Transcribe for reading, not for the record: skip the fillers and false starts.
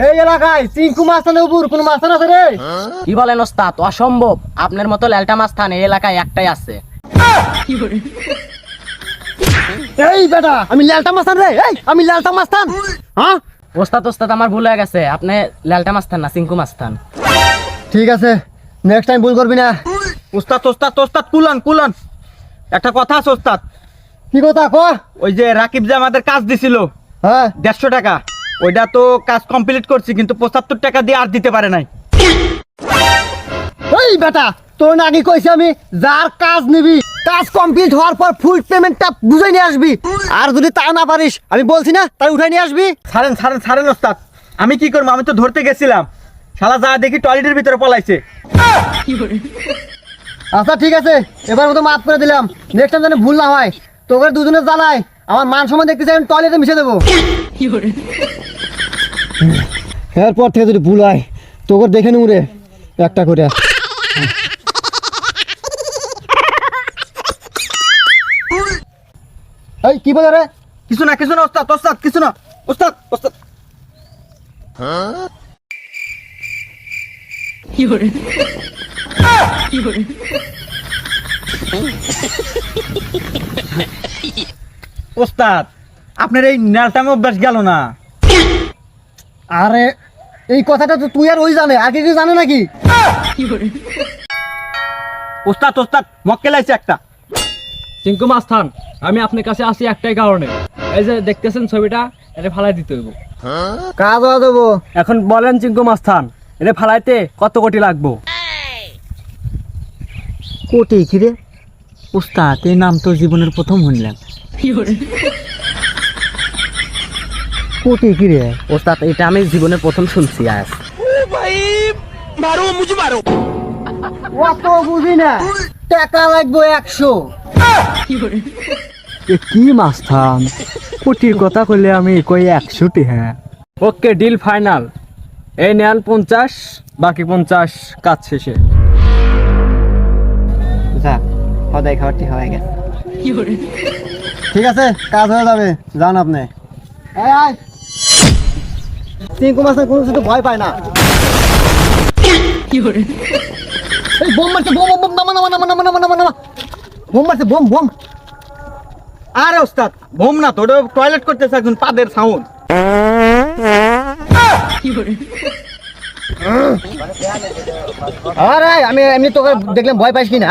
এই এলাকায় চিঙ্কু মাস্তানের উপর কোন মাস্তান আছে রে? কি বলেন ওস্তাদ? অসম্ভব, আপনার মতো ল্যালটা মাস্তান এই এলাকায় একটাই আছে। এই বেটা, আমি ল্যালটা মাস্তান রে। এই আমি ল্যালটা মাস্তান। হ্যাঁ ওস্তাদ ওস্তাদ আমার ভুল হয়ে গেছে, আপনি ল্যালটা মাস্তান না, চিঙ্কু মাস্তান। ঠিক আছে, নেক্সট টাইম ভুল করবি না। ওস্তাদ ওস্তাদ ওস্তাদ কুলান কুলান, একটা কথা আছে ওস্তাদ। কি কথা ক? ওই যে রাকিব যে আমাদের কাজ দিছিল হ্যাঁ 150 টাকা, ওইটা তো কাজ কমপ্লিট করছি, কিন্তু 75 টাকা দিয়ে আর দিতে পারে নাই। এই বেটা, তোর না আগে কইছি আমি, যার কাজ নিবি কাজ কমপ্লিট হওয়ার পর ফুল পেমেন্টটা বুঝাই নিয়ে আসবি। আর যদি তা না পারিস, আমি বলছি না, তাই উঠাই নিয়ে আসবি। ছাড়েন ছাড়েন ছাড়েন ওস্তাদ, আমি কি করবো? আমি তো ধরতে গেছিলাম, শালা যা দেখি টয়লেটের ভিতরে পলাইছে। আচ্ছা ঠিক আছে, এবার মতো মাফ করে দিলাম। নেক্সট টাইম যেন ভুল না হয়। তোকে দুজনে জ্বালাই, আমার মান সম্মান দেখতে চাই, আমি টয়লেটে মিশে দেবো। এরপর থেকে যদি ভুল হয়, তোকে দেখে নেব রে একটা করে। এই কি বলে রে? কিছু না ওস্তাদ ওস্তাদ, কিছু না ওস্তাদ ওস্তাদ। ওস্তাদ আপনার এই নেলটামে অভ্যাস গেল না। আরে এই কথাটা তো তুই আর ওই জানে, আগে কি জানে নাকি? ওস্তাদ ওস্তাদ মক্কেল আইছে একটা। চিঙ্কু মাস্তান, আমি আপনার কাছে আসি একটাই কারণে। এই যে দেখতেছেন ছবিটা, এটা ফালাই দিতে হইব। কাজ হওয়া দেবো। এখন বলেন চিঙ্কু মাস্তান, এটা ফালাইতে কত কোটি লাগবো? কোটি কি রে? ওস্তাদ এই নাম তো জীবনের প্রথম শুনলাম। কোটি কি রে? ওস্তাদ এটা আমি জীবনের প্রথম শুনছি আজ। অত বুঝি না, টাকা লাগবে 100। কি মাস্তান, কোটির কথা কইলে আমি কই 100টি। হ্যাঁ ওকে, ডিল ফাইনাল। এই নেন 50, বাকি 50 কাজ শেষে। যা, সদাই খাবার ঠিক হয়ে গেছে। ঠিক আছে, কাজ হয়ে যাবে, যান আপনি। এই আয়, চিঙ্কু মাস্টার কোনো কিছু ভয় পায় না। এই বোম মারছে, বোম বোম নামা নামা নামা নামা নামা নামা নামা। বোম মারছে, বোম বোম। আরে ওস্তাদ বোম না তো, ওটা টয়লেট করতেছে একজন, পাদের সাউন্ড। আরে আমি এমনি তোকে দেখলাম ভয় পাইস কিনা?